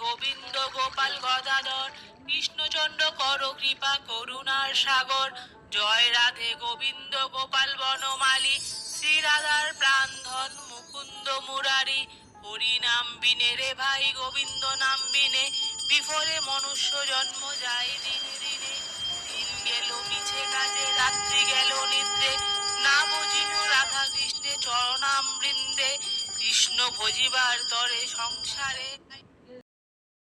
গোবিন্দ গোপাল গদাধর কৃষ্ণচন্দ্র কর কৃপা করুণার সাগর। জয় রাধে গোবিন্দ গোপাল বনমালী শ্রী রাধার প্রাণধন মুকুন্দ মুরারি। হরি নাম বিনে রে ভাই গোবিন্দ নাম বিনে বিফলে মনুষ্য জন্ম যায় দিনে দিনে। দিন গেল মিছে কাজে রাত্রি গেল নিদ্রে না বুঝিল রাধা কৃষ্ণে চরণাম বৃন্দে। কৃষ্ণ ভজিবার তরে সংসারে